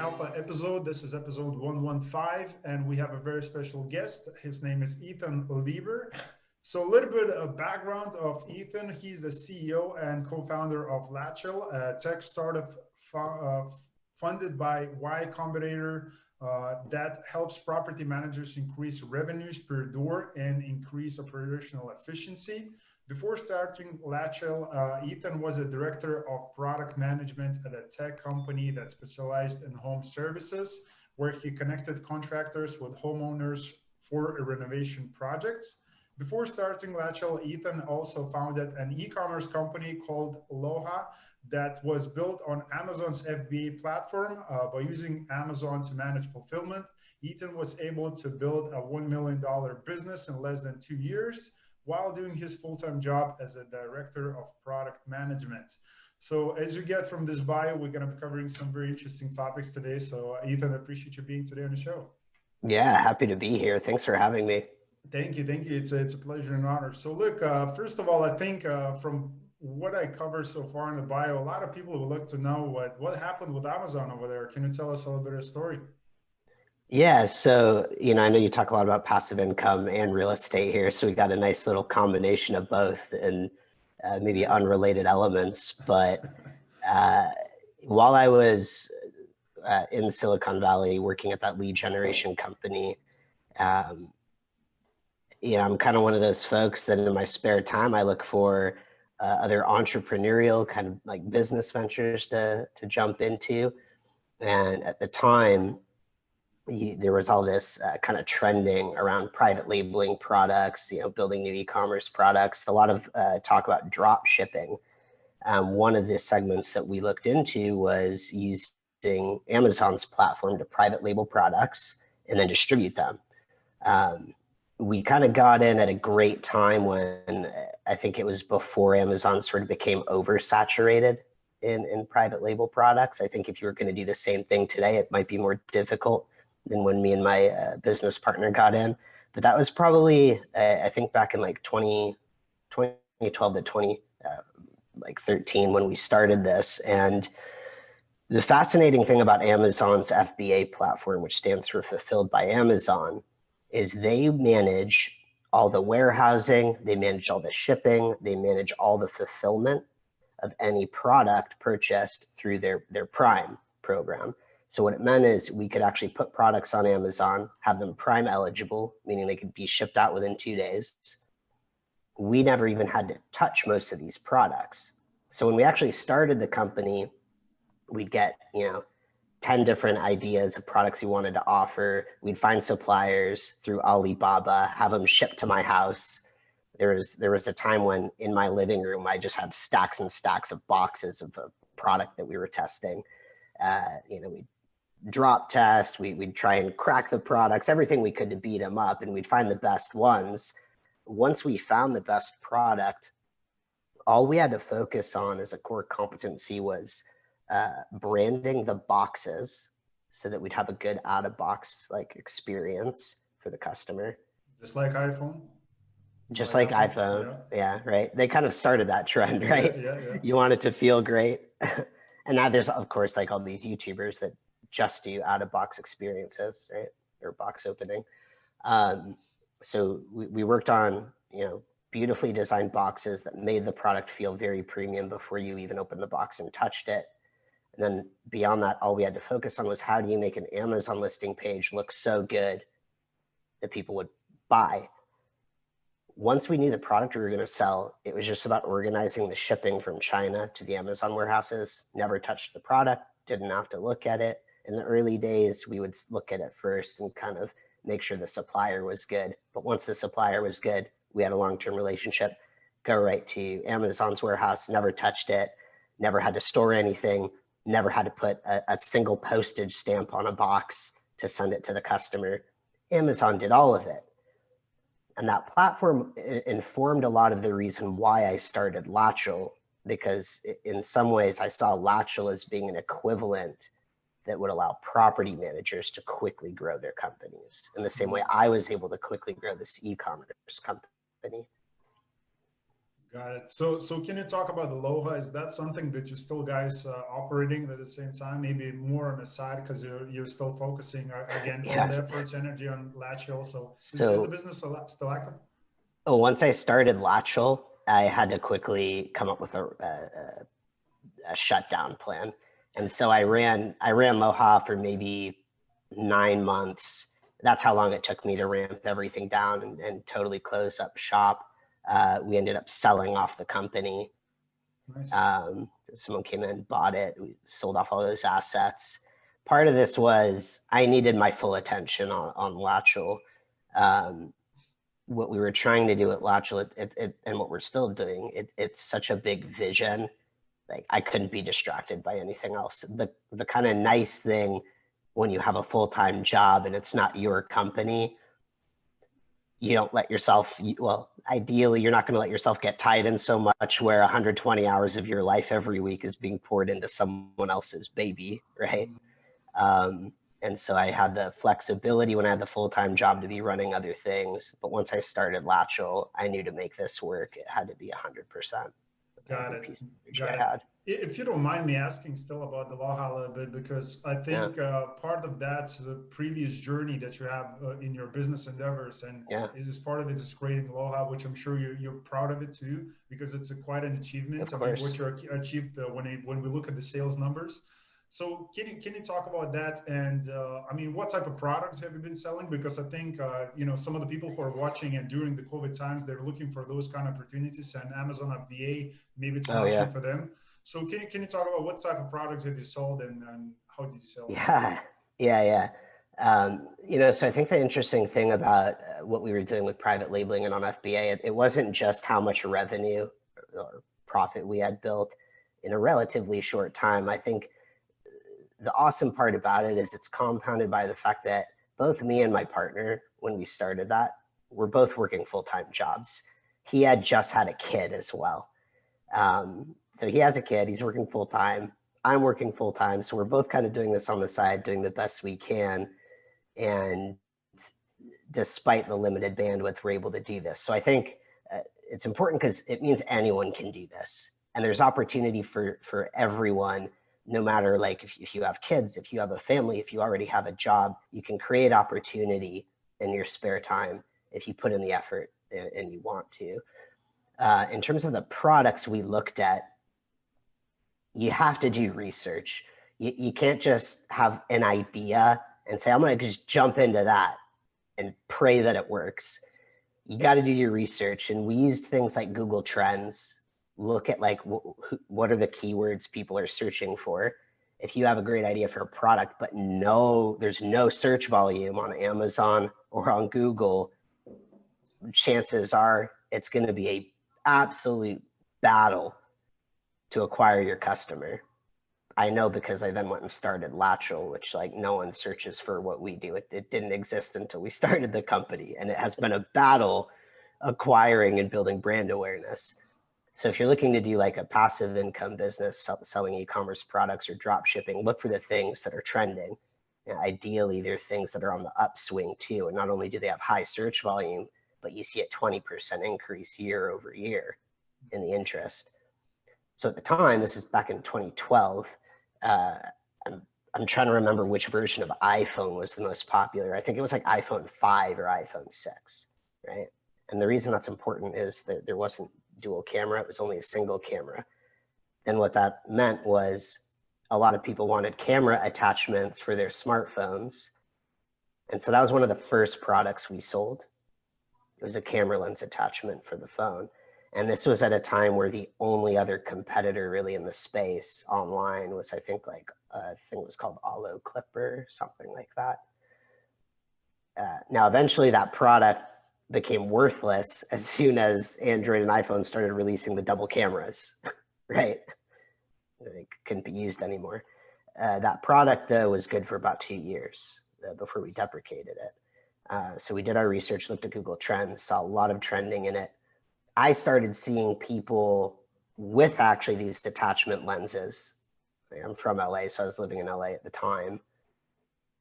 Alpha episode. This is episode 115, and we have a very special guest. His name is Ethan Lieber. So a little bit of background of Ethan. He's the CEO and co-founder of Latchel, a tech startup funded by Combinator that helps property managers increase revenues per door and increase operational efficiency. Before starting Latchel, Ethan was a director of product management at a tech company that specialized in home services, where he connected contractors with homeowners for renovation projects. Before starting Latchel, Ethan also founded an e-commerce company called Aloha that was built on Amazon's FBA platform. By using Amazon to manage fulfillment, Ethan was able to build a $1 million business in less than 2 years, while doing his full-time job as a director of product management. So as you get from this bio, we're going to be covering some very interesting topics today. So Ethan, I appreciate you being today on the show. Yeah, happy to be here. Thanks for having me. Thank you. It's a pleasure and honor. So look, first of all, I think from what I covered so far in the bio, a lot of people would like to know what happened with Amazon over there. Can you tell us a little bit of the story? Yeah, so, I know you talk a lot about passive income and real estate here, so we got a nice little combination of both and maybe unrelated elements. But while I was in Silicon Valley working at that lead generation company, I'm kind of one of those folks that in my spare time, I look for other entrepreneurial kind of like business ventures to jump into. And at the time, there was all this kind of trending around private labeling products, building new e-commerce products, a lot of talk about drop shipping. One of the segments that we looked into was using Amazon's platform to private label products and then distribute them. We kind of got in at a great time when I think it was before Amazon sort of became oversaturated in private label products. I think if you were going to do the same thing today, it might be more difficult than when me and my business partner got in. But that was probably, I think back in like 2012 to 2013 when we started this. And the fascinating thing about Amazon's FBA platform, which stands for Fulfilled by Amazon, is they manage all the warehousing, they manage all the shipping, they manage all the fulfillment of any product purchased through their Prime program. So what it meant is we could actually put products on Amazon, have them Prime eligible, meaning they could be shipped out within 2 days. We never even had to touch most of these products. So when we actually started the company, we'd get, 10 different ideas of products we wanted to offer. We'd find suppliers through Alibaba, have them shipped to my house. There was a time when in my living room, I just had stacks and stacks of boxes of a product that we were testing. We'd drop test, we'd try and crack the products, everything we could to beat them up, and we'd find the best ones. Once we found the best product, all we had to focus on as a core competency was branding the boxes so that we'd have a good out-of-box like experience for the customer. Just like iPhone? Just like iPhone, yeah, right? They kind of started that trend, right? Yeah. You want it to feel great. And now there's, of course, like all these YouTubers that just do out-of-box experiences, right? Or box opening. So we worked on, beautifully designed boxes that made the product feel very premium before you even opened the box and touched it. And then beyond that, all we had to focus on was how do you make an Amazon listing page look so good that people would buy. Once we knew the product we were going to sell, it was just about organizing the shipping from China to the Amazon warehouses. Never touched the product, didn't have to look at it. In the early days, we would look at it first and kind of make sure the supplier was good. But once the supplier was good, we had a long-term relationship. Go right to Amazon's warehouse, never touched it, never had to store anything, never had to put a single postage stamp on a box to send it to the customer. Amazon did all of it. And that platform informed a lot of the reason why I started Latchel, because in some ways I saw Latchel as being an equivalent that would allow property managers to quickly grow their companies in the same way I was able to quickly grow this e-commerce company. Got it. So can you talk about the Aloha? Is that something that you still guys operating at the same time? Maybe more on the side because you're still focusing again all Yeah. the efforts, energy on Latchel. So is the So business still active? once I started Latchel, I had to quickly come up with a shutdown plan. And so I ran Moha for maybe 9 months. That's how long it took me to ramp everything down and totally close up shop. We ended up selling off the company. Nice. Someone came in, bought it, we sold off all those assets. Part of this was I needed my full attention on Latchel. What we were trying to do at Latchel and what we're still doing, it's such a big vision. Like I couldn't be distracted by anything else. The kind of nice thing when you have a full-time job and it's not your company, you don't let yourself, well, ideally you're not going to let yourself get tied in so much where 120 hours of your life every week is being poured into someone else's baby, right? And so I had the flexibility when I had the full-time job to be running other things. But once I started Latchel, I knew to make this work, it had to be 100%. Got it. Piece of Got I it. had. If you don't mind me asking still about the Aloha a little bit, because I think part of that's the previous journey that you have in your business endeavors, and it is part of it is creating Aloha, which I'm sure you're proud of it too, because it's quite an achievement. Of I mean, course. what you achieved when we look at the sales numbers. So can you talk about that? And I mean, what type of products have you been selling? Because I think some of the people who are watching and during the COVID times, they're looking for those kind of opportunities, and Amazon FBA, maybe it's an option for them. So can you talk about what type of products have you sold and how did you sell them? Yeah. So I think the interesting thing about what we were doing with private labeling and on FBA, it wasn't just how much revenue or profit we had built in a relatively short time. I think the awesome part about it is it's compounded by the fact that both me and my partner, when we started that, we're both working full-time jobs. He had just had a kid as well. So he has a kid, he's working full-time, I'm working full-time. So we're both kind of doing this on the side, doing the best we can. And despite the limited bandwidth, we're able to do this. So I think it's important because it means anyone can do this. And there's opportunity for everyone, no matter like if you have kids, if you have a family, if you already have a job, you can create opportunity in your spare time if you put in the effort and you want to. In terms of the products we looked at, you have to do research. You can't just have an idea and say, I'm going to just jump into that and pray that it works. You got to do your research. And we used things like Google Trends, look at like what are the keywords people are searching for. If you have a great idea for a product, but there's no search volume on Amazon or on Google, chances are it's going to be a absolute battle to acquire your customer. I know because I then went and started Latchel, which like no one searches for what we do. It didn't exist until we started the company, and it has been a battle acquiring and building brand awareness. So if you're looking to do like a passive income business, selling e-commerce products or drop shipping, look for the things that are trending. And ideally, they're things that are on the upswing too. And not only do they have high search volume, but you see a 20% increase year over year in the interest. So at the time, this is back in 2012, I'm trying to remember which version of iPhone was the most popular. I think it was like iPhone 5 or iPhone 6, right? And the reason that's important is that there wasn't dual camera, it was only a single camera. And what that meant was a lot of people wanted camera attachments for their smartphones. And so that was one of the first products we sold. It was a camera lens attachment for the phone. And this was at a time where the only other competitor really in the space online was, I think it was called Allo Clipper, something like that. Now, eventually that product became worthless as soon as Android and iPhone started releasing the double cameras, right? They couldn't be used anymore. That product, though, was good for about 2 years before we deprecated it. So we did our research, looked at Google Trends, saw a lot of trending in it. I started seeing people with actually these detachment lenses. I'm from LA, so I was living in LA at the time.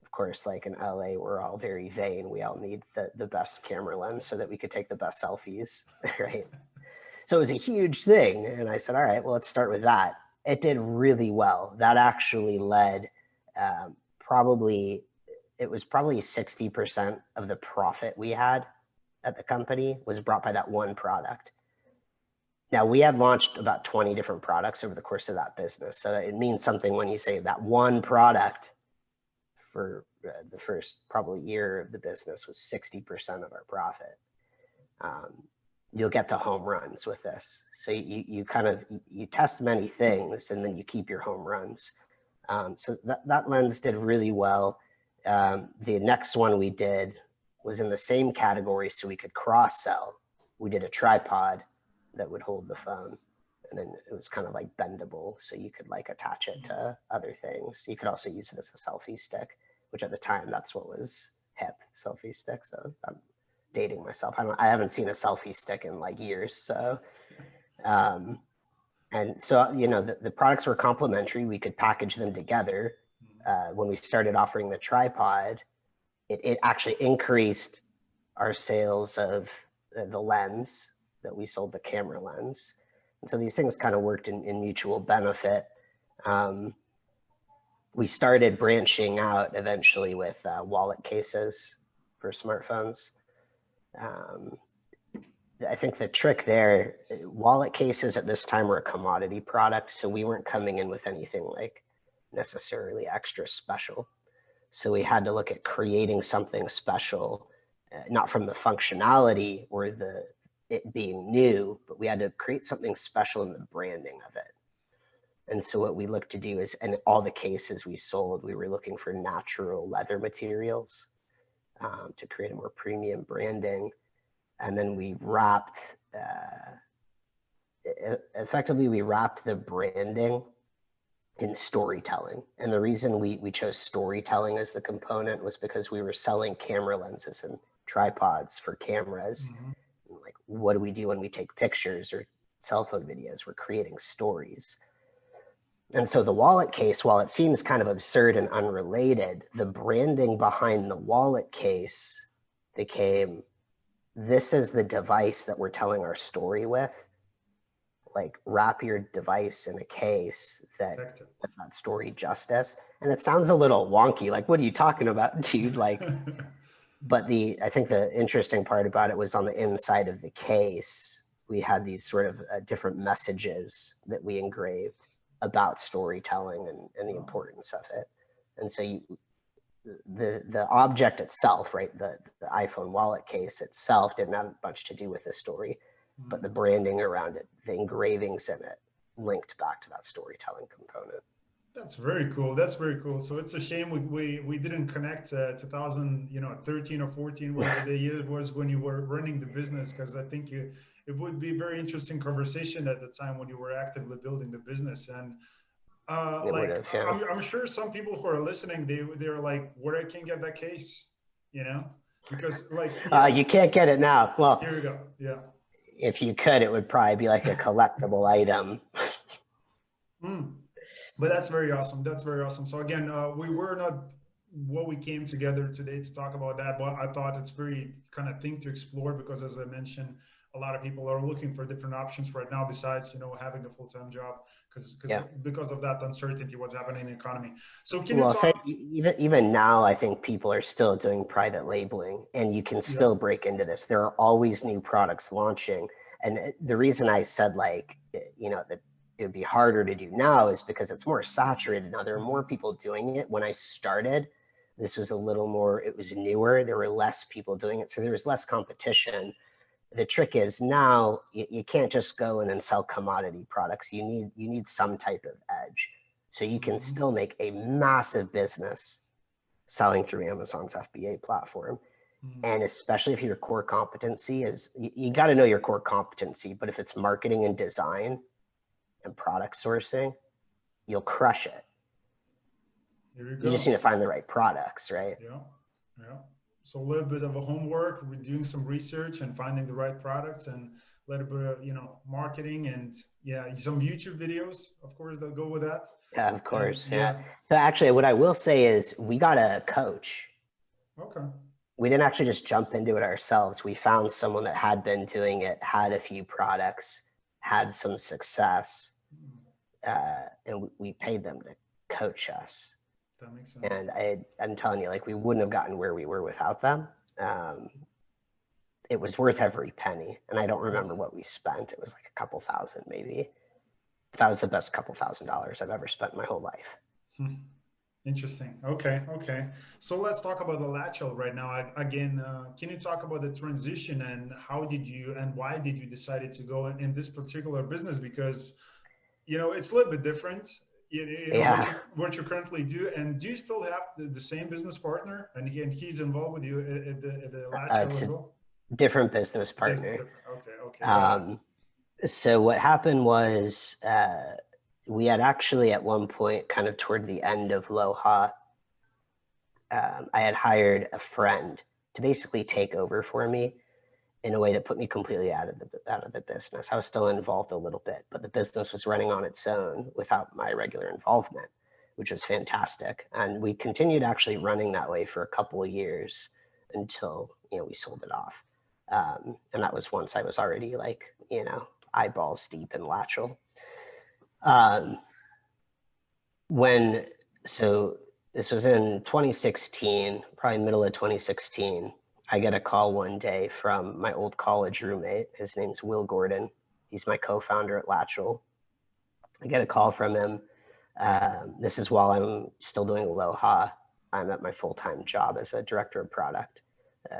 Of course, like in LA, we're all very vain. We all need the best camera lens so that we could take the best selfies, right? So it was a huge thing. And I said, all right, well, let's start with that. It did really well. That actually led it was probably 60% of the profit we had at the company was brought by that one product. Now, we had launched about 20 different products over the course of that business. So it means something when you say that one product for the first probably year of the business was 60% of our profit. You'll get the home runs with this. So you test many things and then you keep your home runs. So that lens did really well. The next one we did was in the same category so we could cross sell. We did a tripod that would hold the phone, and then it was kind of like bendable. So you could like attach it to other things. You could also use it as a selfie stick, which at the time that's what was hip, selfie stick. So I'm dating myself. I haven't seen a selfie stick in like years. So, and so, you know, the products were complementary. We could package them together. When we started offering the tripod, it actually increased our sales of the lens that we sold, the camera lens. And so these things kind of worked in mutual benefit. We started branching out eventually with wallet cases for smartphones. I think the trick there, wallet cases at this time were a commodity product, so we weren't coming in with anything like necessarily extra special. So we had to look at creating something special, not from the functionality or it being new, but we had to create something special in the branding of it. And so what we looked to do is, in all the cases we sold, we were looking for natural leather materials to create a more premium branding. And then we wrapped, effectively we wrapped the branding in storytelling. And the reason we chose storytelling as the component was because we were selling camera lenses and tripods for cameras. Like, what do we do when we take pictures or cell phone videos? We're creating stories. And so the wallet case, while it seems kind of absurd and unrelated, the branding behind the wallet case became, this is the device that we're telling our story with. Like, wrap your device in a case that does that story justice. And it sounds a little wonky. Like, what are you talking about, dude? Like, but I think the interesting part about it was on the inside of the case, we had these sort of different messages that we engraved about storytelling and the importance of it. And so the object itself, right, the iPhone wallet case itself didn't have much to do with the story, but the branding around it, the engravings in it, linked back to that storytelling component. That's very cool. That's very cool. So it's a shame we didn't connect 2013 or 14, whatever the year was when you were running the business, because I think it would be a very interesting conversation at the time when you were actively building the business. And I'm sure some people who are listening, they're like, where I can get that case, you know, because like you can't get it now. Well, here we go. Yeah. If you could, it would probably be like a collectible item. But that's very awesome. That's very awesome. So again, we were not what we came together today to talk about that, but I thought it's very kind of thing to explore, because as I mentioned, a lot of people are looking for different options right now besides, you know, having a full-time job because of that uncertainty, what's happening in the economy. So can you talk? Even now, I think people are still doing private labeling, and you can still break into this. There are always new products launching. And the reason I said, like, you know, that it would be harder to do now is because it's more saturated now. There are more people doing it. When I started, this was a little more, it was newer. There were less people doing it. So there was less competition. The trick is now you can't just go in and sell commodity products. You need some type of edge. So you can still make a massive business selling through Amazon's FBA platform. And especially if your core competency is, you got to know your core competency, but if it's marketing and design and product sourcing, you'll crush it. You just need to find the right products, right? Yeah. So a little bit of a homework, we're doing some research and finding the right products, and a little bit of, you know, marketing, and some YouTube videos, of course, that go with that. Yeah, of course. Yeah. So actually what I will say is we got a coach. Okay. We didn't actually just jump into it ourselves. We found someone that had been doing it, had a few products, had some success, and we paid them to coach us. That makes sense. And I'm telling you, like, we wouldn't have gotten where we were without them. It was worth every penny. And I don't remember what we spent. It was like a couple thousand maybe. But that was the best couple $1,000s I've ever spent in my whole life. Interesting. Okay. So let's talk about the Latchel right now. Again, can you talk about the transition and how did you and why did you decide to go in this particular business? Because, it's a little bit different. What you currently do, and do you still have the same business partner, and he's involved with you at the Latchel as well? Different business partner. Okay. So what happened was we had actually at one point, kind of toward the end of Loha, I had hired a friend to basically take over for me in a way that put me completely out of the business. I was still involved a little bit, but the business was running on its own without my regular involvement, which was fantastic. And we continued actually running that way for a couple of years until, we sold it off. And that was once I was already like, eyeballs deep in Latchel. So this was in 2016, probably middle of 2016. I get a call one day from my old college roommate. His name's Will Gordon. He's my co-founder at Latchel. I get a call from him. This is while I'm still doing Aloha. I'm at my full-time job as a director of product.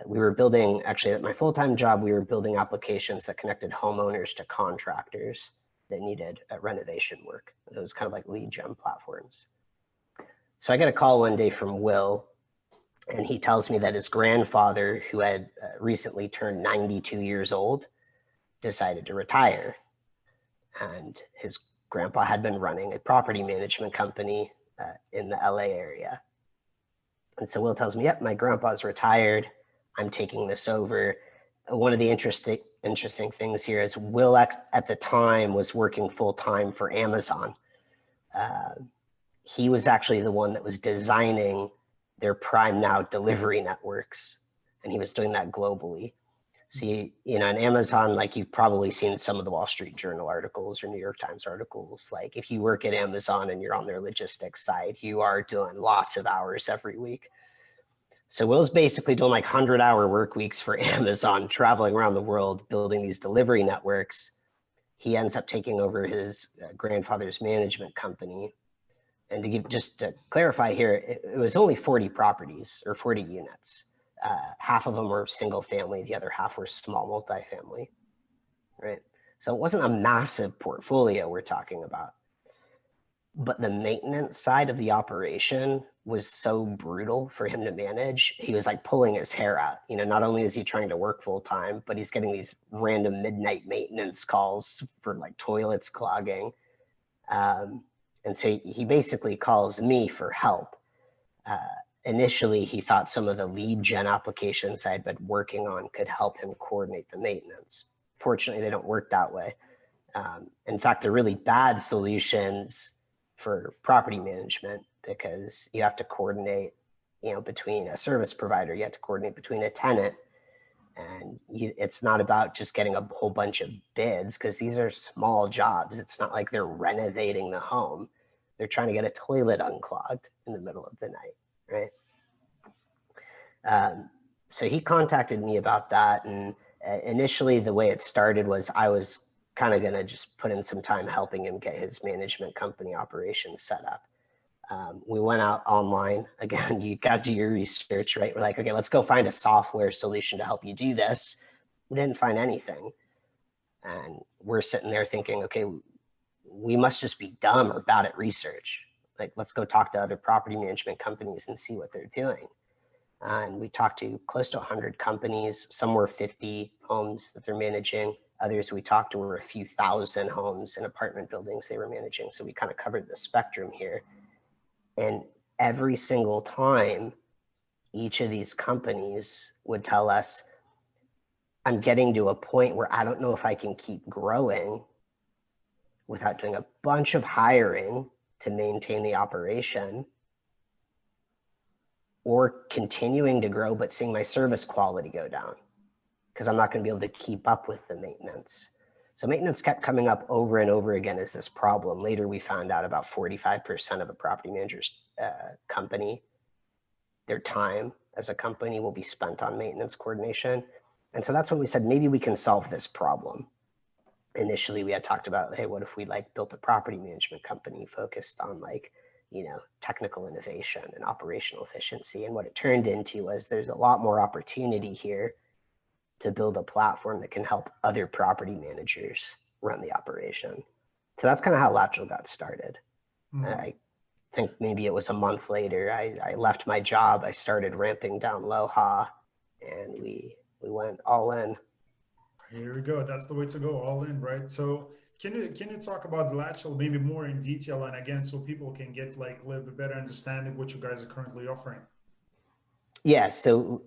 We were building, actually at my full-time job, we were building applications that connected homeowners to contractors that needed renovation work. It was kind of like lead gen platforms. So I get a call one day from Will, and he tells me that his grandfather, who had recently turned 92 years old, decided to retire. And his grandpa had been running a property management company in the LA area. And so Will tells me, yep, my grandpa's retired. I'm taking this over. One of the interesting things here is Will at the time was working full-time for Amazon. He was actually the one that was designing their Prime Now delivery networks, and he was doing that globally. So, in Amazon, like you've probably seen some of the Wall Street Journal articles or New York Times articles, like if you work at Amazon and you're on their logistics side, you are doing lots of hours every week. So Will's basically doing like 100-hour work weeks for Amazon, traveling around the world, building these delivery networks. He ends up taking over his grandfather's management company. And just to clarify here, it was only 40 properties or 40 units. Half of them were single family, the other half were small multifamily, right? So it wasn't a massive portfolio we're talking about. But the maintenance side of the operation was so brutal for him to manage. He was like pulling his hair out. Not only is he trying to work full time, but he's getting these random midnight maintenance calls for like toilets clogging. And so he basically calls me for help. Initially, he thought some of the lead gen applications I had been working on could help him coordinate the maintenance. Fortunately, they don't work that way. In fact, they're really bad solutions for property management because you have to coordinate, between a service provider, you have to coordinate between a tenant, and it's not about just getting a whole bunch of bids because these are small jobs. It's not like they're renovating the home. They're trying to get a toilet unclogged in the middle of the night, right? So he contacted me about that, and initially the way it started was I was kind of going to just put in some time helping him get his management company operations set up. We went out online. Again, you got to do your research, right? We're like, okay, let's go find a software solution to help you do this. We didn't find anything. And we're sitting there thinking, okay, we must just be dumb or bad at research. Like, let's go talk to other property management companies and see what they're doing. And we talked to close to 100 companies. Some were 50 homes that they're managing. Others we talked to were a few thousand homes and apartment buildings they were managing. So we kind of covered the spectrum here. And every single time, each of these companies would tell us, I'm getting to a point where I don't know if I can keep growing without doing a bunch of hiring to maintain the operation, or continuing to grow but seeing my service quality go down because I'm not going to be able to keep up with the maintenance. So maintenance kept coming up over and over again as this problem. Later, we found out about 45% of a property manager's company, their time as a company will be spent on maintenance coordination. And so that's when we said, maybe we can solve this problem. Initially, we had talked about, hey, what if we like built a property management company focused on like, you know, technical innovation and operational efficiency. And what it turned into was there's a lot more opportunity here to build a platform that can help other property managers run the operation. So that's kind of how Latchel got started. I think maybe it was a month later, I left my job, I started ramping down Loha, and we went all in. Here we go. That's the way to go, all in, right? So can you talk about the Latchel maybe more in detail, and again, so people can get like a little bit better understanding what you guys are currently offering? Yeah, so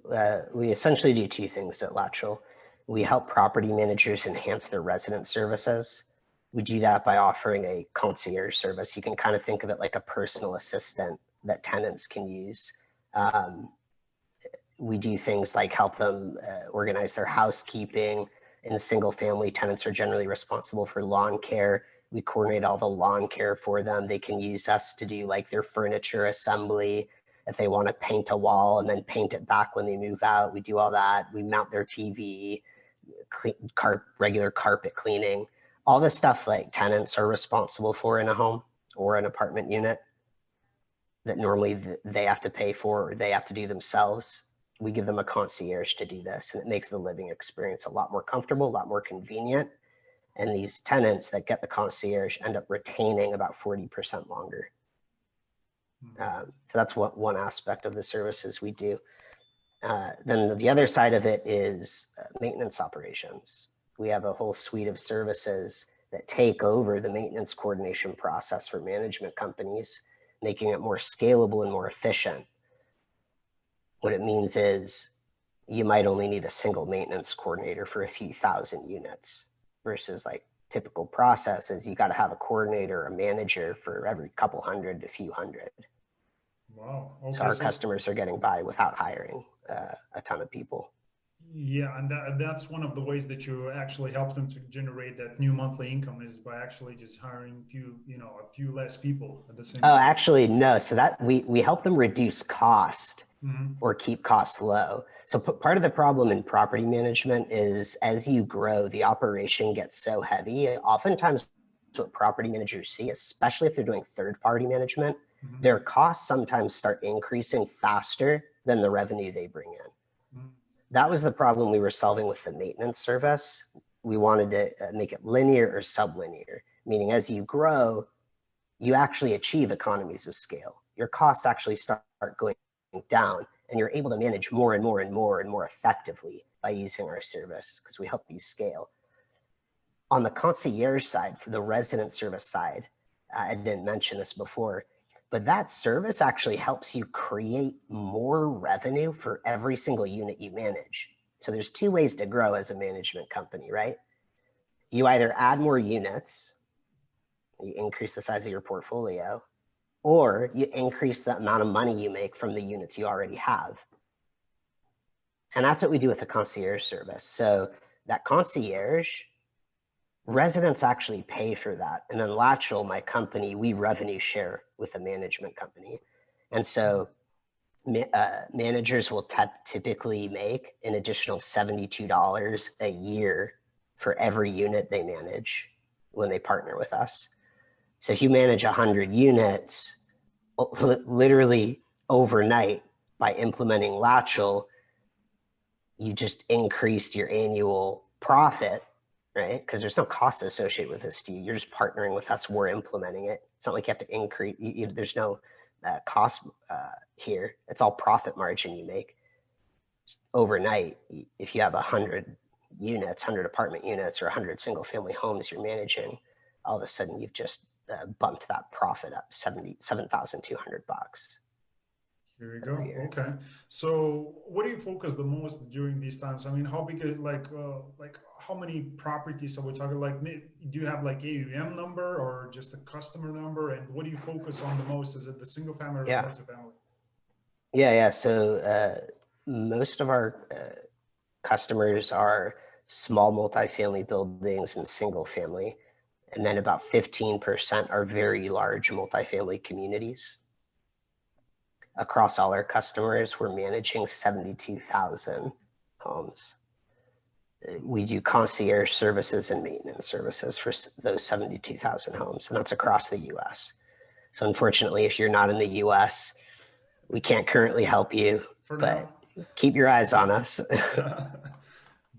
we essentially do two things at Latchel. We help property managers enhance their resident services. We do that by offering a concierge service. You can kind of think of it like a personal assistant that tenants can use. We do things like help them organize their housekeeping. In single family, tenants are generally responsible for lawn care. We coordinate all the lawn care for them. They can use us to do like their furniture assembly. If they want to paint a wall and then paint it back when they move out, we do all that. We mount their TV, regular carpet cleaning, all the stuff like tenants are responsible for in a home or an apartment unit that normally they have to pay for or they have to do themselves. We give them a concierge to do this, and it makes the living experience a lot more comfortable, a lot more convenient. And these tenants that get the concierge end up retaining about 40% longer. So that's one aspect of the services we do. Then the other side of it is maintenance operations. We have a whole suite of services that take over the maintenance coordination process for management companies, making it more scalable and more efficient. What it means is you might only need a single maintenance coordinator for a few thousand units versus like typical processes. You got to have a coordinator, a manager for every couple hundred to few hundred. Wow. Okay, so our customers are getting by without hiring a ton of people. Yeah, and that's one of the ways that you actually help them to generate that new monthly income is by actually just hiring a few less people at the same time. Oh, actually, no. So that we help them reduce cost or keep costs low. So part of the problem in property management is as you grow, the operation gets so heavy. Oftentimes what property managers see, especially if they're doing third-party management, their costs sometimes start increasing faster than the revenue they bring in. That was the problem we were solving with the maintenance service. We wanted to make it linear or sublinear, meaning as you grow, you actually achieve economies of scale. Your costs actually start going down, and you're able to manage more and more and more and more effectively by using our service because we help you scale. On the concierge side, for the resident service side, I didn't mention this before, but that service actually helps you create more revenue for every single unit you manage. So there's two ways to grow as a management company, right? You either add more units, you increase the size of your portfolio, or you increase the amount of money you make from the units you already have. And that's what we do with the concierge service. So that concierge, residents actually pay for that. And then Latchel, my company, we revenue share with the management company. And so managers will typically make an additional $72 a year for every unit they manage when they partner with us. So if you manage 100 units, literally overnight by implementing Latchel, you just increased your annual profit, right? Because there's no cost associated with this, Steve. You're just partnering with us. We're implementing it. It's not like you have to increase. There's no cost here. It's all profit margin you make. Overnight, if you have 100 units, 100 apartment units, or 100 single family homes you're managing, all of a sudden you've just bumped that profit up $7,200. Here we go. Okay. So what do you focus the most during these times? I mean, how big, like how many properties are we talking? Like, do you have like AUM number or just a customer number? And what do you focus on the most? Is it the single family or multifamily? Yeah. So most of our customers are small multifamily buildings, and single family. And then about 15% are very large multifamily communities. Across all our customers, we're managing 72,000 homes. We do concierge services and maintenance services for those 72,000 homes, and that's across the US. So unfortunately, if you're not in the US, we can't currently help you, but keep your eyes on us.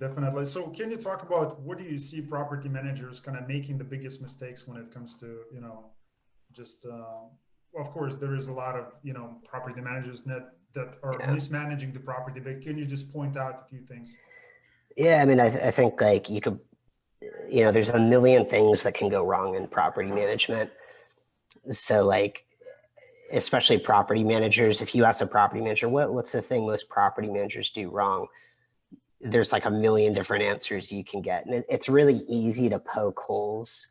Definitely. So can you talk about what do you see property managers kind of making the biggest mistakes when it comes to, just, of course, there is a lot of, property managers that are mismanaging the property, but can you just point out a few things? Yeah, I mean, I think like you could, there's a million things that can go wrong in property management. So like, especially property managers, if you ask a property manager, what's the thing most property managers do wrong? There's like a million different answers you can get. And it's really easy to poke holes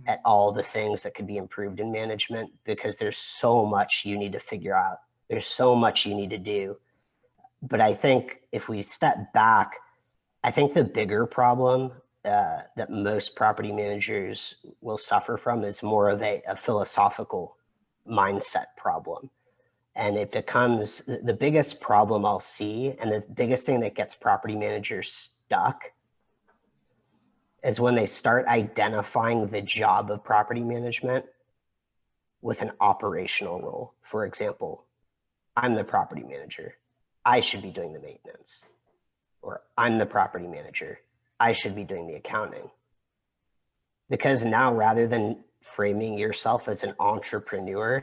at all the things that could be improved in management because there's so much you need to figure out. There's so much you need to do. But I think if we step back, I think the bigger problem that most property managers will suffer from is more of a philosophical mindset problem. And it becomes the biggest problem I'll see, and the biggest thing that gets property managers stuck is when they start identifying the job of property management with an operational role. For example, I'm the property manager. I should be doing the maintenance. Or I'm the property manager. I should be doing the accounting. Because now, rather than framing yourself as an entrepreneur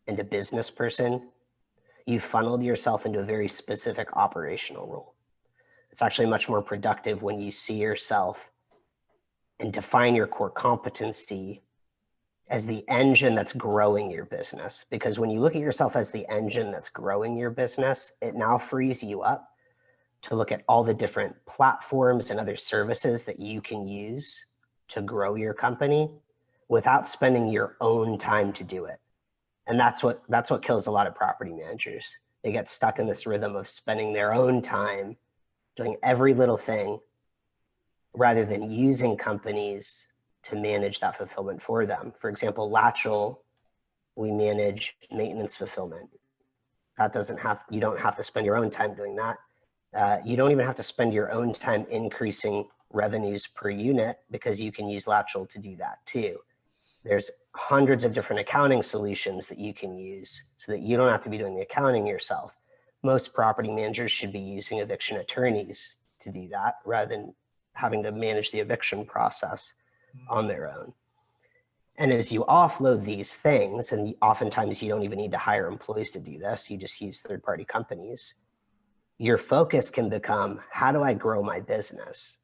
and a business person, you've funneled yourself into a very specific operational role. It's actually much more productive when you see yourself and define your core competency as the engine that's growing your business. Because when you look at yourself as the engine that's growing your business, it now frees you up to look at all the different platforms and other services that you can use to grow your company without spending your own time to do it. And that's what kills a lot of property managers. They get stuck in this rhythm of spending their own time doing every little thing rather than using companies to manage that fulfillment for them. For example, Latchel, we manage maintenance fulfillment. You don't have to spend your own time doing that. You don't even have to spend your own time increasing revenues per unit because you can use Latchel to do that too. There's hundreds of different accounting solutions that you can use so that you don't have to be doing the accounting yourself. Most property managers should be using eviction attorneys to do that rather than having to manage the eviction process on their own. And as you offload these things, and oftentimes you don't even need to hire employees to do this, you just use third-party companies, your focus can become, how do I grow my business?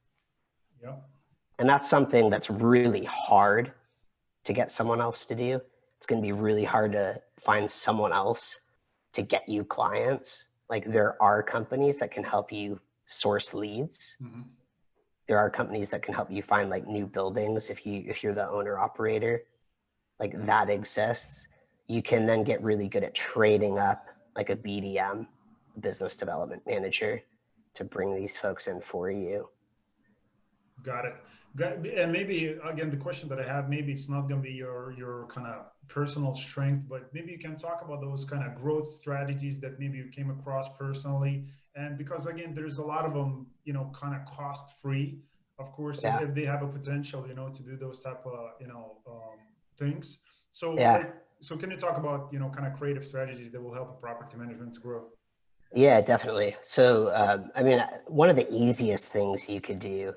Yeah. And that's something that's really hard to get someone else to do. It's going to be really hard to find someone else to get you clients. Like there are companies that can help you source leads. Mm-hmm. There are companies that can help you find like new buildings if you're the owner operator. Like that exists. You can then get really good at trading up like a BDM, business development manager, to bring these folks in for you. Got it. And maybe again, the question that I have, maybe it's not going to be your kind of personal strength, but maybe you can talk about those kind of growth strategies that maybe you came across personally. And because again, there's a lot of them, kind of cost free, of course, if they have a potential, to do those type of, things. So, so can you talk about, kind of creative strategies that will help a property management to grow? Yeah, definitely. So, I mean, one of the easiest things you could do,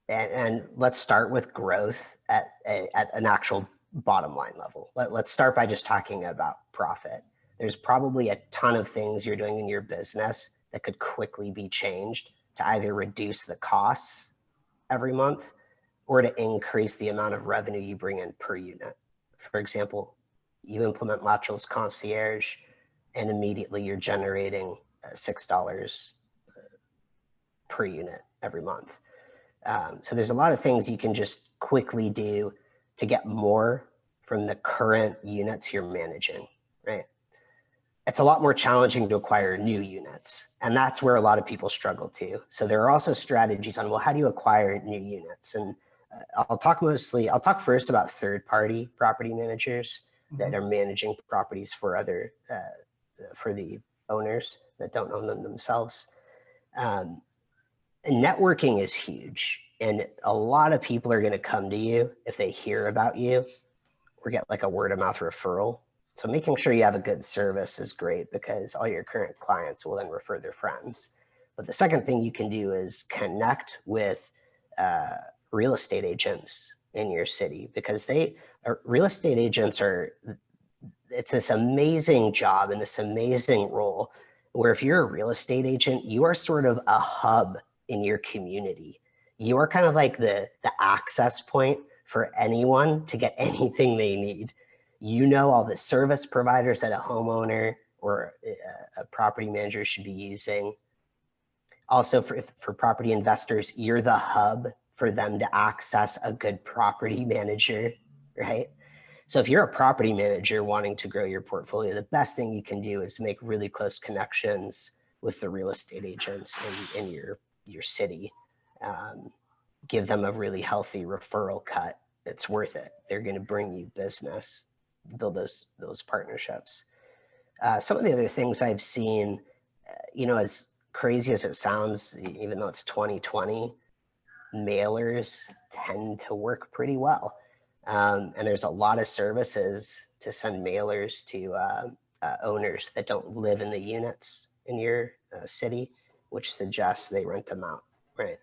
and let's start with growth at an actual bottom line level. Let's start by just talking about profit. There's probably a ton of things you're doing in your business that could quickly be changed to either reduce the costs every month or to increase the amount of revenue you bring in per unit. For example, you implement Latchel's concierge and immediately you're generating $6 per unit every month. So there's a lot of things you can just quickly do to get more from the current units you're managing, right? it's a lot more challenging to acquire new units. And that's where a lot of people struggle too. So there are also strategies on, well, how do you acquire new units? And I'll talk first about third-party property managers that are managing properties for for the owners that don't own them themselves. And networking is huge. And a lot of people are going to come to you if they hear about you or get like a word of mouth referral. So making sure you have a good service is great because all your current clients will then refer their friends. But the second thing you can do is connect with real estate agents in your city, because real estate agents it's this amazing job and this amazing role where if you're a real estate agent, you are sort of a hub in your community. You are kind of like the access point for anyone to get anything they need. You know all the service providers that a homeowner or a property manager should be using. Also for property investors, you're the hub for them to access a good property manager, right? So if you're a property manager wanting to grow your portfolio, the best thing you can do is make really close connections with the real estate agents in your city. Give them a really healthy referral cut. It's worth it. They're going to bring you business, build those partnerships. Some of the other things I've seen, as crazy as it sounds, even though it's 2020, mailers tend to work pretty well. And there's a lot of services to send mailers to owners that don't live in the units in your city, which suggests they rent them out, right?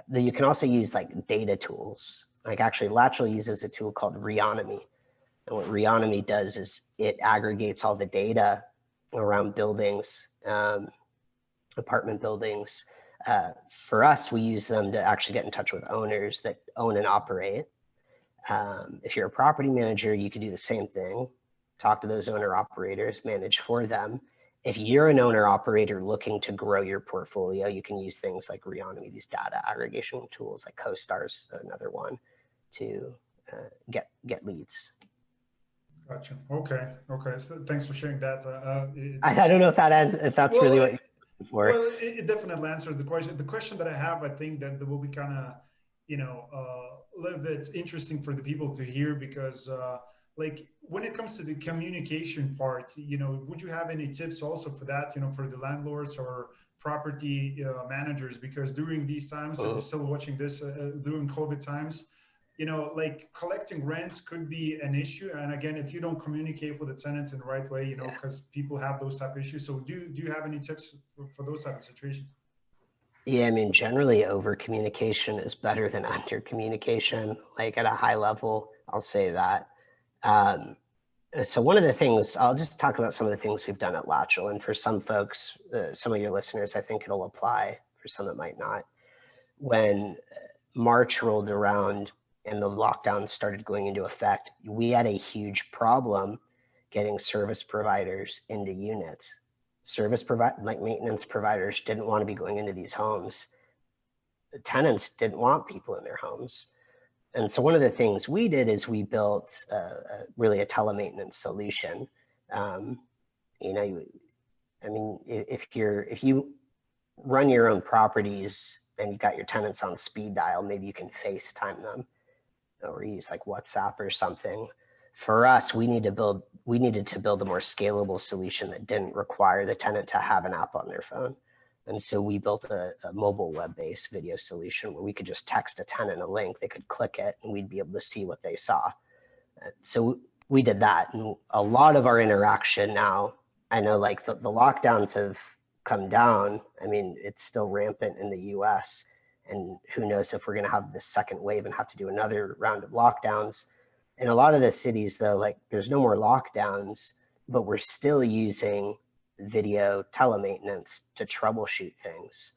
You can also use like data tools. Like actually Latchel uses a tool called Reonomy. And what Reonomy does is it aggregates all the data around buildings, apartment buildings. For us, we use them to actually get in touch with owners that own and operate. If you're a property manager, you can do the same thing. Talk to those owner operators, manage for them. If you're an owner operator looking to grow your portfolio, you can use things like Reonomy, these data aggregation tools like CoStar's another one to get leads. Gotcha. Okay. So thanks for sharing that. I don't know if that's well, really what you're looking for. Well, it definitely answers the question. The question that I have, I think that will be kind of, a little bit interesting for the people to hear because, like when it comes to the communication part, would you have any tips also for that, for the landlords or property managers? Because during these times, and you're still watching this during COVID times, like collecting rents could be an issue. And again, if you don't communicate with the tenant in the right way, because people have those type of issues. So do you have any tips for those type of situations? Yeah, I mean, generally over communication is better than under communication, like at a high level, I'll say that. So one of the things, I'll just talk about some of the things we've done at Latchel. And for some folks, some of your listeners, I think it'll apply. For some it might not. When March rolled around and the lockdown started going into effect, we had a huge problem getting service providers into units. Like maintenance providers didn't want to be going into these homes. The tenants didn't want people in their homes. And so one of the things we did is we built really a telemaintenance solution. If you run your own properties and you got your tenants on speed dial, maybe you can FaceTime them or use like WhatsApp or something. For us, we needed to build a more scalable solution that didn't require the tenant to have an app on their phone. And so we built a mobile web-based video solution where we could just text a tenant a link, they could click it, and we'd be able to see what they saw. So we did that. And a lot of our interaction now, I know like the lockdowns have come down. I mean, it's still rampant in the US. And who knows if we're going to have this second wave and have to do another round of lockdowns. In a lot of the cities, though, like there's no more lockdowns, but we're still using video telemaintenance to troubleshoot things.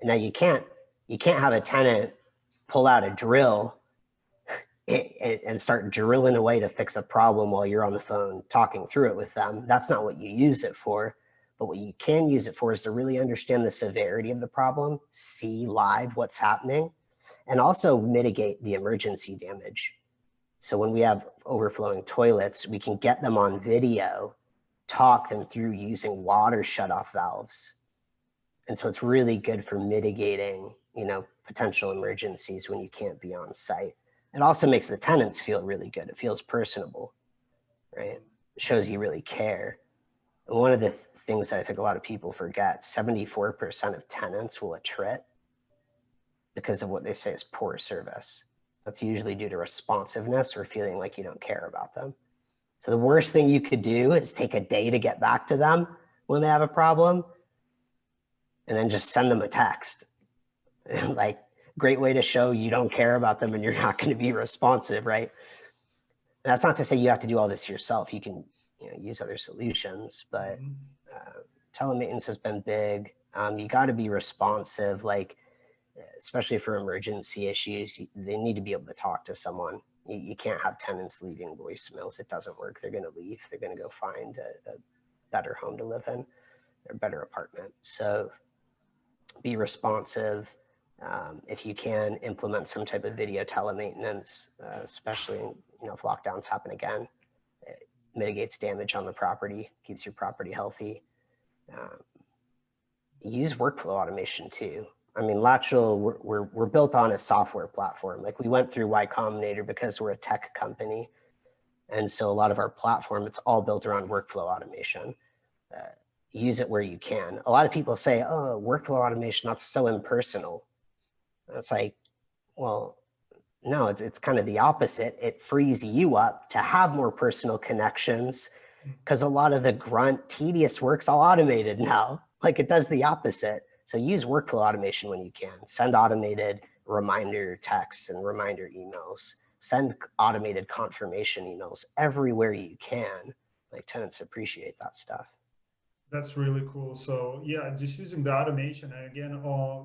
And now you can't have a tenant pull out a drill and start drilling away to fix a problem while you're on the phone talking through it with them. That's not what you use it for. But what you can use it for is to really understand the severity of the problem, see live what's happening, and also mitigate the emergency damage. So when we have overflowing toilets, we can get them on video talk them through using water shutoff valves. And so it's really good for mitigating, potential emergencies when you can't be on site. It also makes the tenants feel really good. It feels personable, right? It shows you really care. And one of the things that I think a lot of people forget, 74% of tenants will attrit because of what they say is poor service. That's usually due to responsiveness or feeling like you don't care about them. So the worst thing you could do is take a day to get back to them when they have a problem and then just send them a text. Like, great way to show you don't care about them and you're not going to be responsive, right? And that's not to say you have to do all this yourself. You can use other solutions, but telemaintenance has been big. You got to be responsive, like, especially for emergency issues, they need to be able to talk to someone. You can't have tenants leaving voicemails. It doesn't work. They're going to leave. They're going to go find a better home to live in, or a better apartment. So be responsive. If you can, implement some type of video telemaintenance, especially if lockdowns happen again. It mitigates damage on the property, keeps your property healthy. Use workflow automation too. I mean, Latchel, we're built on a software platform. Like, we went through Y Combinator because we're a tech company. And so a lot of our platform, it's all built around workflow automation. Use it where you can. A lot of people say, oh, workflow automation, that's so impersonal. It's like, well, no, it's kind of the opposite. It frees you up to have more personal connections because a lot of the grunt, tedious work's all automated now. Like, it does the opposite. So use workflow automation when you can. Send automated reminder texts and reminder emails. Send automated confirmation emails everywhere you can. Like, tenants appreciate that stuff. That's really cool. So yeah, just using the automation, and again,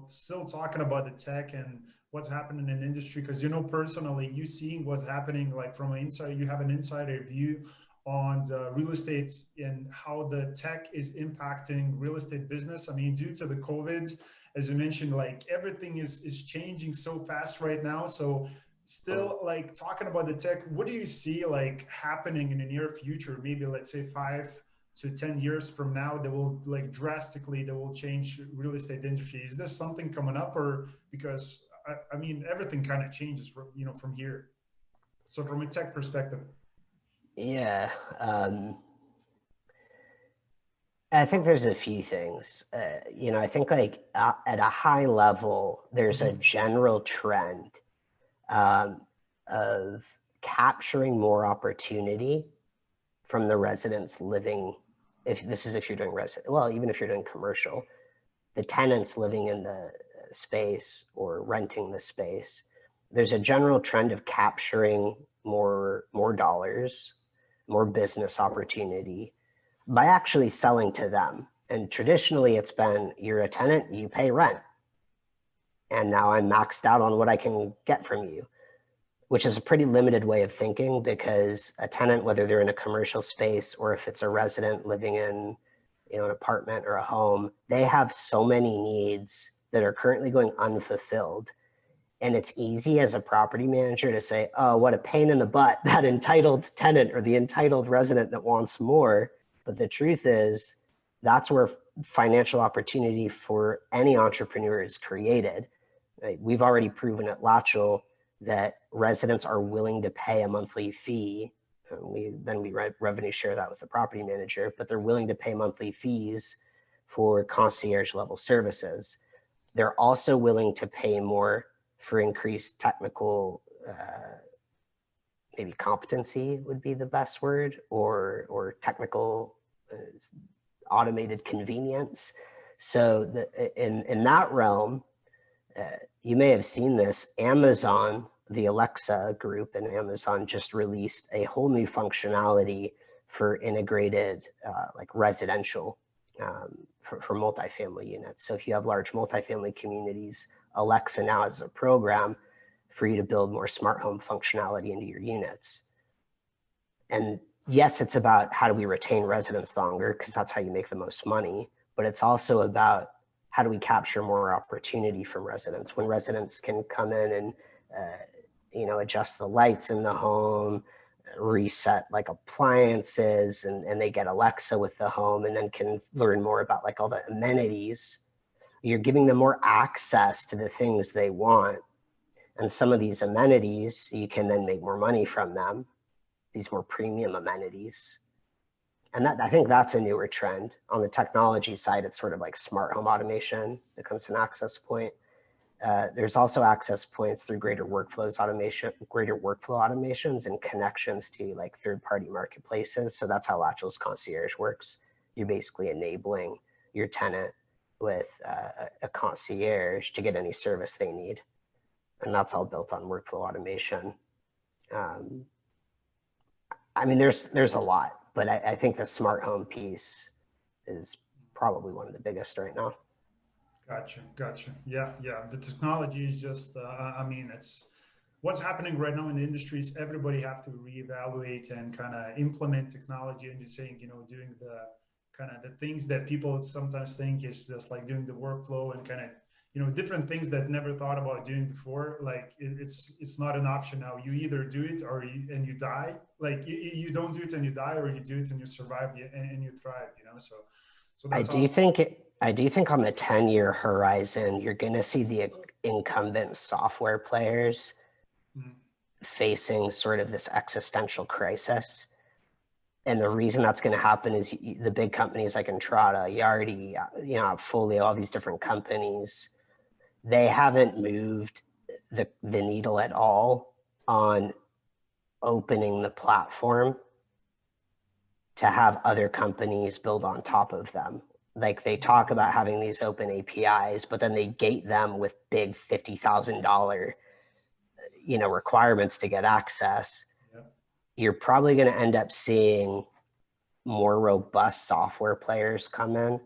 still talking about the tech and what's happening in the industry, because personally, you seeing what's happening, like, from an inside, you have an insider view on the real estate and how the tech is impacting real estate business. I mean, due to the COVID, as you mentioned, like, everything is changing so fast right now. So still, like, talking about the tech, what do you see like happening in the near future? Maybe let's say 5 to 10 years from now, that will change real estate industry. Is there something coming up, or because I mean, everything kind of changes from here. So from a tech perspective. Yeah. I think there's a few things. I think, like, at a high level, there's a general trend of capturing more opportunity from the residents living. If you're doing even if you're doing commercial, the tenants living in the space or renting the space, there's a general trend of capturing more dollars, more business opportunity by actually selling to them. And traditionally, it's been, you're a tenant, you pay rent, and now I'm maxed out on what I can get from you, which is a pretty limited way of thinking, because a tenant, whether they're in a commercial space or if it's a resident living in an apartment or a home, they have so many needs that are currently going unfulfilled. And it's easy as a property manager to say, oh, what a pain in the butt, that entitled tenant or the entitled resident that wants more. But the truth is, that's where financial opportunity for any entrepreneur is created. We've already proven at Latchel that residents are willing to pay a monthly fee. We revenue share that with the property manager, but they're willing to pay monthly fees for concierge level services. They're also willing to pay more for increased technical, maybe competency would be the best word, or technical automated convenience. So in that realm, you may have seen this, Amazon, the Alexa group in Amazon just released a whole new functionality for integrated like residential for multifamily units. So if you have large multifamily communities, Alexa now has a program for you to build more smart home functionality into your units. And yes, it's about how do we retain residents longer, because that's how you make the most money, but it's also about how do we capture more opportunity from residents when residents can come in and adjust the lights in the home, reset like appliances, and they get Alexa with the home, and then can learn more about like all the amenities. You're giving them more access to the things they want. And some of these amenities, you can then make more money from them, these more premium amenities. And I think that's a newer trend. On the technology side, it's sort of like smart home automation becomes an access point. There's also access points through greater workflow automations and connections to like third-party marketplaces. So that's how Latchel's concierge works. You're basically enabling your tenant with a concierge to get any service they need. And that's all built on workflow automation. I mean, there's a lot, but I think the smart home piece is probably one of the biggest right now. Gotcha. Yeah. The technology is just, I mean, it's what's happening right now in the industry is everybody have to reevaluate and kind of implement technology, and just saying, doing the kind of the things that people sometimes think is just like doing the workflow and kind of, different things that never thought about doing before. Like it's not an option now. You either do it and you die. Like you don't do it and you die, or you do it and you survive and you thrive. So that's I do think on the 10-year horizon, you're going to see the incumbent software players facing sort of this existential crisis. And the reason that's going to happen is the big companies like Entrada, Yardi, Folio, all these different companies, they haven't moved the needle at all on opening the platform to have other companies build on top of them. Like they talk about having these open APIs, but then they gate them with big $50,000, requirements to get access. Yeah. You're probably going to end up seeing more robust software players come in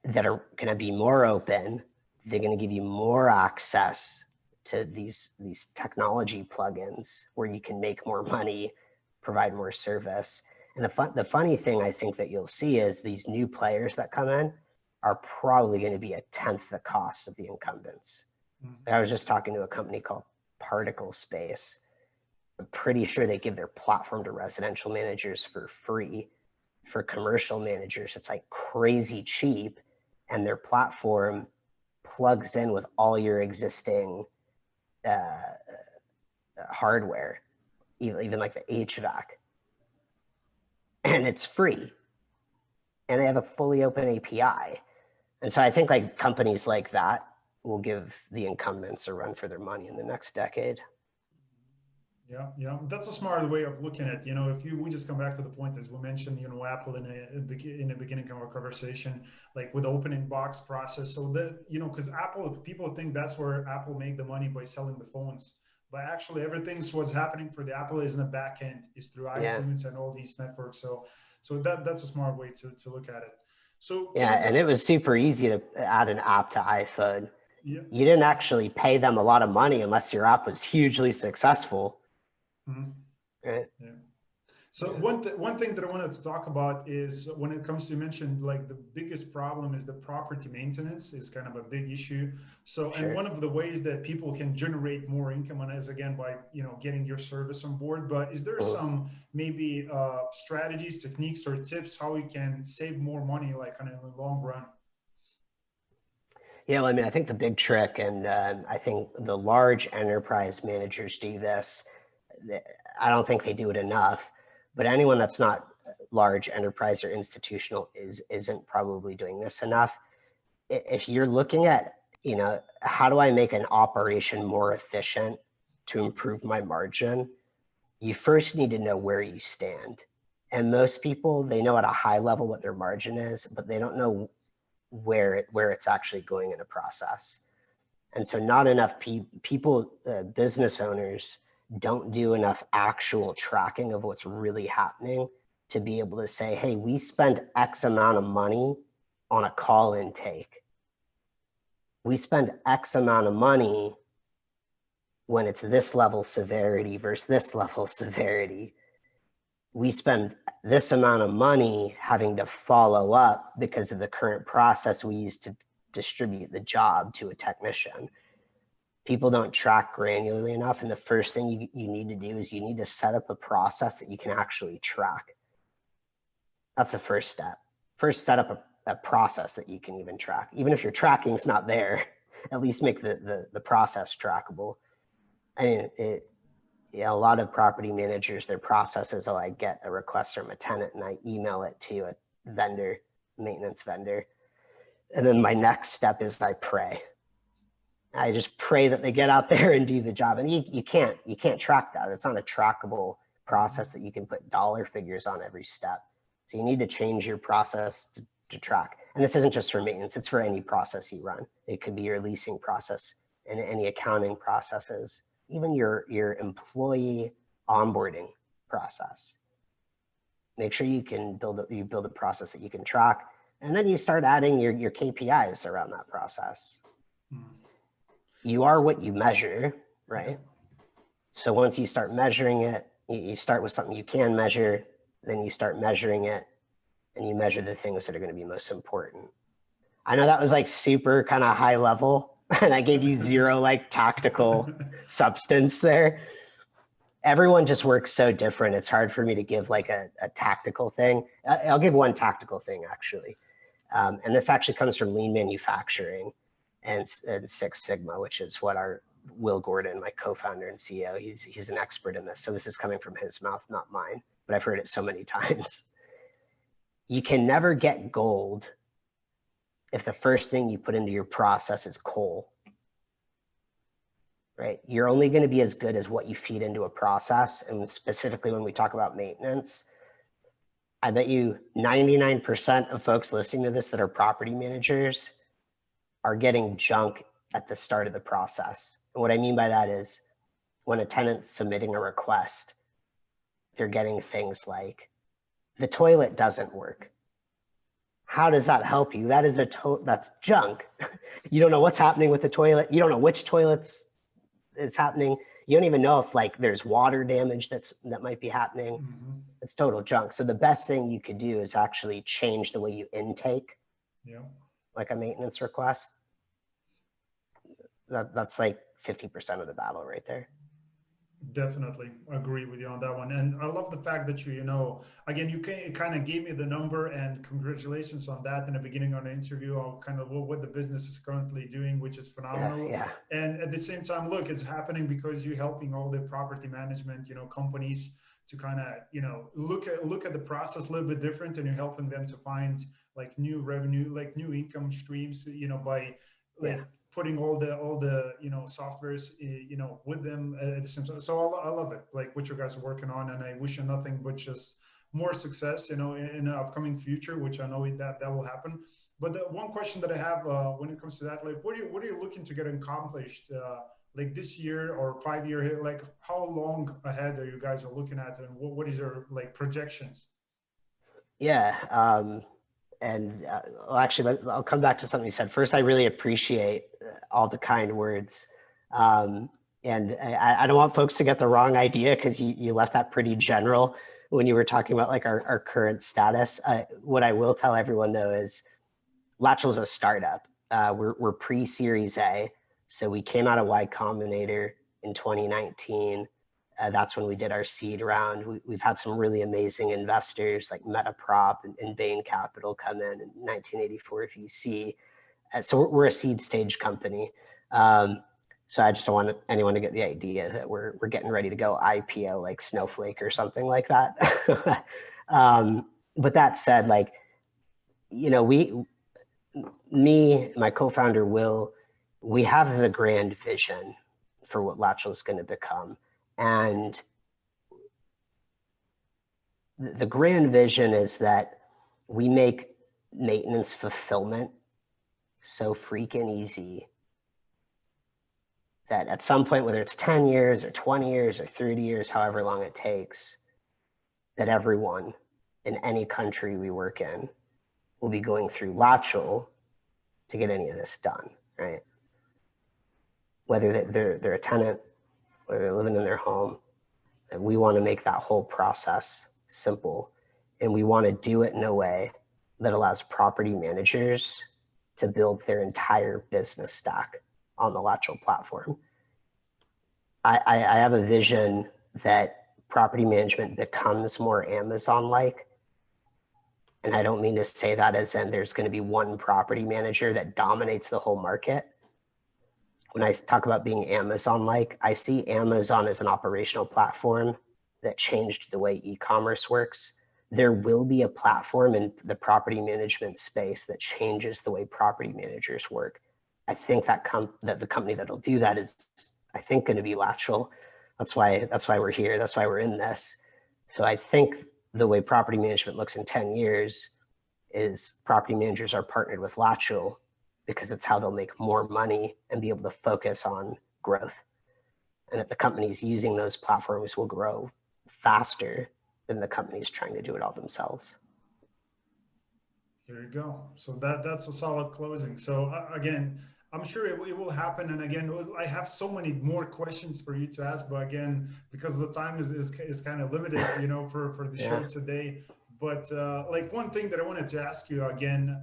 that are going to be more open. They're going to give you more access to these technology plugins where you can make more money, provide more service. And the funny thing I think that you'll see is these new players that come in are probably going to be 1/10 the cost of the incumbents. I was just talking to a company called Particle Space. I'm pretty sure they give their platform to residential managers for free. For commercial managers, it's like crazy cheap, and their platform plugs in with all your existing hardware, even like the HVAC. And it's free, and they have a fully open API. And so I think like companies like that will give the incumbents a run for their money in the next decade. Yeah, that's a smart way of looking at it. If we just come back to the point, as we mentioned, Apple in the beginning of our conversation, like with the opening box process. So that, because people think that's where Apple make the money by selling the phones. But actually everything's what's happening for the Apple is in the back end, is through iTunes and all these networks. So that's a smart way to look at it. So and it was super easy to add an app to iPhone. Yeah. You didn't actually pay them a lot of money unless your app was hugely successful. Right? Yeah. So one thing that I wanted to talk about is when it comes to, you mentioned like the biggest problem is the property maintenance is kind of a big issue. So, Sure. And one of the ways that people can generate more income on is again by, getting your service on board. But is there some maybe strategies, techniques, or tips how we can save more money, like kind of in the long run? Yeah, well, I mean, I think the big trick, and I think the large enterprise managers do this. I don't think they do it enough, but anyone that's not large enterprise or institutional isn't probably doing this enough. If you're looking at, how do I make an operation more efficient to improve my margin? You first need to know where you stand. And most people, they know at a high level what their margin is, but they don't know where it's actually going in a process. And so not enough people, business owners, don't do enough actual tracking of what's really happening to be able to say, hey, we spent X amount of money on a call intake. We spend X amount of money when it's this level severity versus this level severity. We spend this amount of money having to follow up because of the current process we use to distribute the job to a technician. people don't track granularly enough. And the first thing you need to do is you need to set up a process that you can actually track. That's the first step. First, set up a process that you can even track. Even if your tracking is not there, at least make the process trackable. I mean, a lot of property managers, their process is, oh, I get a request from a tenant and I email it to a vendor, maintenance vendor. And then my next step is I pray. I just pray that they get out there and do the job. And you can't track that. It's not a trackable process that you can put dollar figures on every step. So you need to change your process to track. And this isn't just for maintenance, it's for any process you run. It could be your leasing process and any accounting processes, even your employee onboarding process. Make sure you can build a process that you can track, and then you start adding your KPIs around that process. You are what you measure, right? So once you start measuring it, you start with something you can measure, then you start measuring it, and you measure the things that are going to be most important. I know that was like super kind of high level, and I gave you zero like tactical substance there. Everyone just works so different. It's hard for me to give like a tactical thing. I'll give one tactical thing actually. And this actually comes from lean manufacturing and Six Sigma, which is what our Will Gordon, my co-founder and CEO, he's an expert in this. So this is coming from his mouth, not mine, but I've heard it so many times. You can never get gold if the first thing you put into your process is coal, right? You're only going to be as good as what you feed into a process. And specifically when we talk about maintenance, I bet you 99% of folks listening to this that are property managers are getting junk at the start of the process. And what I mean by that is when a tenant's submitting a request, they're getting things like, the toilet doesn't work. How does that help you? That is that's junk. You don't know what's happening with the toilet. You don't know which toilets is happening. You don't even know if like there's water damage that might be happening. It's total junk. So the best thing you could do is actually change the way you intake like a maintenance request. That's like 50% of the battle right there. Definitely agree with you on that one. And I love the fact that again, you kind of gave me the number, and congratulations on that in the beginning of the interview on kind of what the business is currently doing, which is phenomenal. Yeah. And at the same time, look, it's happening because you're helping all the property management, companies to kind of, look at the process a little bit different, and you're helping them to find like new revenue, like new income streams, by like putting all the softwares with them at the same time. So I love it, like what you guys are working on, and I wish you nothing but just more success in the upcoming future, which I know that will happen. But the one question that I have when it comes to that, like what are you looking to get accomplished like this year or 5 year, like how long ahead are you guys looking at, and what is your like projections? And well, actually, I'll come back to something you said. First, I really appreciate all the kind words. And I don't want folks to get the wrong idea, because you left that pretty general when you were talking about like our current status. What I will tell everyone though is Latchel's a startup. We're pre-Series A. So we came out of Y Combinator in 2019. That's when we did our seed round. We've had some really amazing investors like Metaprop and Bain Capital come in 1984 VC. So we're a seed stage company. So I just don't want anyone to get the idea that we're getting ready to go IPO like Snowflake or something like that. But that said, like, me, my co-founder Will, we have the grand vision for what Latchel is going to become. And the grand vision is that we make maintenance fulfillment so freaking easy that at some point, whether it's 10 years or 20 years or 30 years, however long it takes, that everyone in any country we work in will be going through Latchel to get any of this done, right? Whether they're a tenant, whether they're living in their home, and we want to make that whole process simple. And we want to do it in a way that allows property managers to build their entire business stack on the Latchel platform. I have a vision that property management becomes more Amazon-like. And I don't mean to say that as in there's going to be one property manager that dominates the whole market. When I talk about being Amazon-like, I see Amazon as an operational platform that changed the way e-commerce works. There will be a platform in the property management space that changes the way property managers work. I think that the company that'll do that is, I think, going to be Latchel. That's why we're here. That's why we're in this. So I think the way property management looks in 10 years is property managers are partnered with Latchel because it's how they'll make more money and be able to focus on growth. And that the companies using those platforms will grow faster than the companies trying to do it all themselves. Here you go. So that's a solid closing. So again, I'm sure it will happen. And again, I have so many more questions for you to ask, but again, because the time is kind of limited, for the show today. But like one thing that I wanted to ask you again,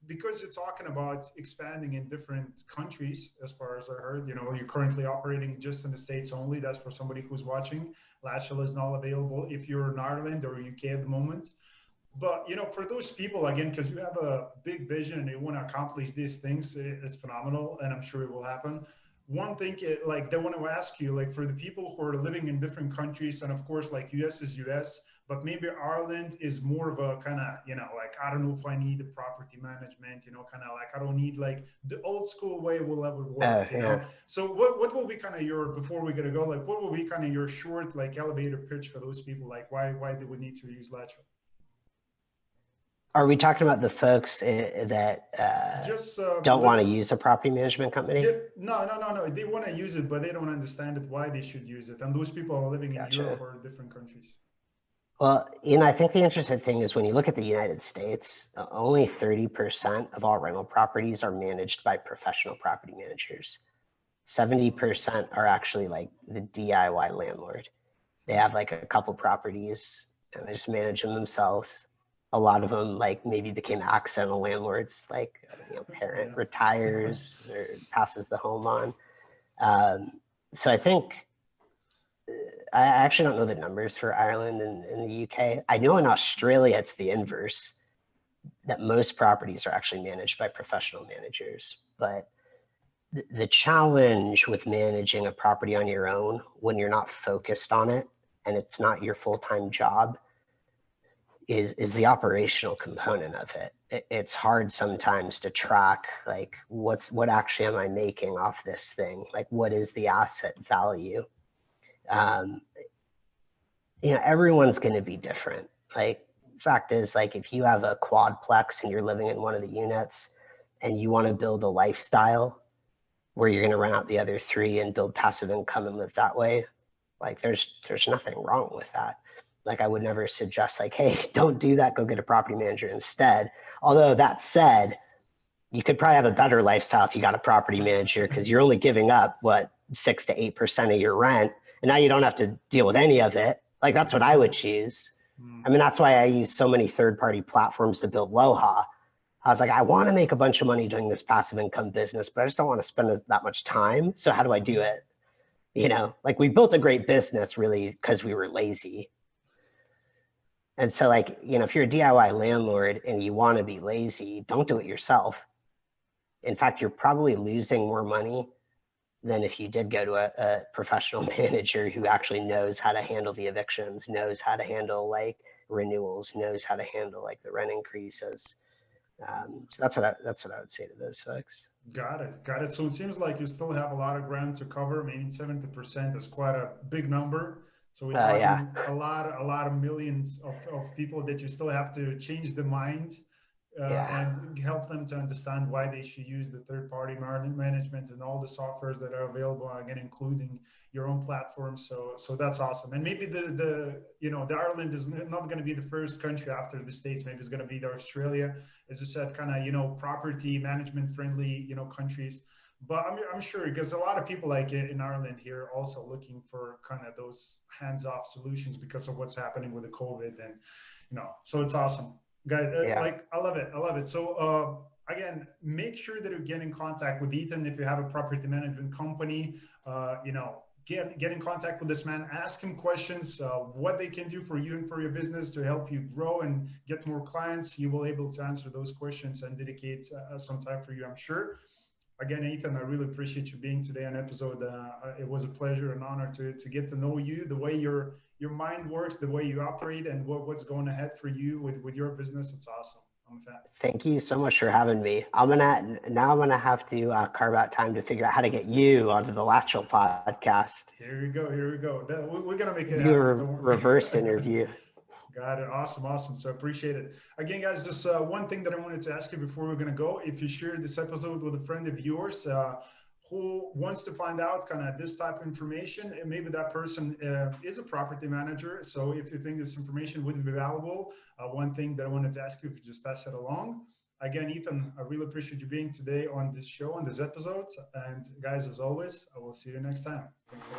because you're talking about expanding in different countries, as far as I heard, you're currently operating just in the States only. That's for somebody who's watching. Latchel is not available if you're in Ireland or UK at the moment. But for those people, again, because you have a big vision and you want to accomplish these things, it's phenomenal, and I'm sure it will happen. One thing, like, they want to ask you, like, for the people who are living in different countries, and of course, like, US is US, but maybe Ireland is more of a kind of, like, I don't know if I need the property management, kind of like, I don't need like the old school way will ever work, So what will be kind of your, before we gotta go, like, what will be kind of your short, like, elevator pitch for those people? Like, why do we need to use Latchel? Are we talking about the folks that Just don't want to use a property management company? No. They want to use it, but they don't understand it, why they should use it. And those people are living in Europe or different countries. Well, I think the interesting thing is when you look at the United States, only 30% of all rental properties are managed by professional property managers. 70% are actually like the DIY landlord. They have like a couple properties and they just manage them themselves. A lot of them like maybe became accidental landlords, like parent retires or passes the home on. So I think I actually don't know the numbers for Ireland and the UK. I know in Australia it's the inverse, that most properties are actually managed by professional managers. But the challenge with managing a property on your own when you're not focused on it and it's not your full-time job is the operational component of it. It's hard sometimes to track, like, what actually am I making off this thing? Like, what is the asset value? Everyone's going to be different. Like, fact is, like, if you have a quadplex and you're living in one of the units and you want to build a lifestyle where you're going to rent out the other three and build passive income and live that way, like, there's nothing wrong with that. Like, I would never suggest, like, hey, don't do that, go get a property manager instead. Although that said, you could probably have a better lifestyle if you got a property manager, because you're only giving up 6 to 8% of your rent, and now you don't have to deal with any of it. Like, that's what I would choose. I mean, that's why I use so many third-party platforms to build Loha. I was like, I want to make a bunch of money doing this passive income business, but I just don't want to spend that much time. So how do I do it? Like, we built a great business really because we were lazy. And so, like, if you're a DIY landlord and you want to be lazy, don't do it yourself. In fact, you're probably losing more money than if you did go to a professional manager who actually knows how to handle the evictions, knows how to handle like renewals, knows how to handle like the rent increases. So that's what I would say to those folks. Got it. So it seems like you still have a lot of ground to cover. Maybe 70% is quite a big number. So we're talking a lot of millions of people that you still have to change the mind and help them to understand why they should use the third-party management and all the softwares that are available, again, including your own platform. So that's awesome. And maybe the Ireland is not going to be the first country after the States. Maybe it's going to be the Australia, as you said, kind of, property management friendly, countries. But I'm sure, because a lot of people like in Ireland here are also looking for kind of those hands-off solutions because of what's happening with the COVID, and so it's awesome, guys. Like, I love it. So again, make sure that you get in contact with Ethan if you have a property management company. get in contact with this man, ask him questions, what they can do for you and for your business to help you grow and get more clients. He will able to answer those questions and dedicate some time for you, I'm sure. Again, Ethan, I really appreciate you being today on episode. It was a pleasure and honor to get to know you, the way your mind works, the way you operate, and what's going ahead for you with your business. It's awesome. I'm a fan. Thank you so much for having me. I'm gonna have to carve out time to figure out how to get you onto the Latchel podcast. Here we go. We're gonna make it do a happen. reverse interview. Got it. Awesome. So I appreciate it. Again, guys, just one thing that I wanted to ask you before we're going to go. If you share this episode with a friend of yours who wants to find out kind of this type of information, and maybe that person is a property manager. So if you think this information would be valuable, one thing that I wanted to ask you, if you just pass it along. Again, Ethan, I really appreciate you being today on this show, on this episode. And guys, as always, I will see you next time. Thanks for watching.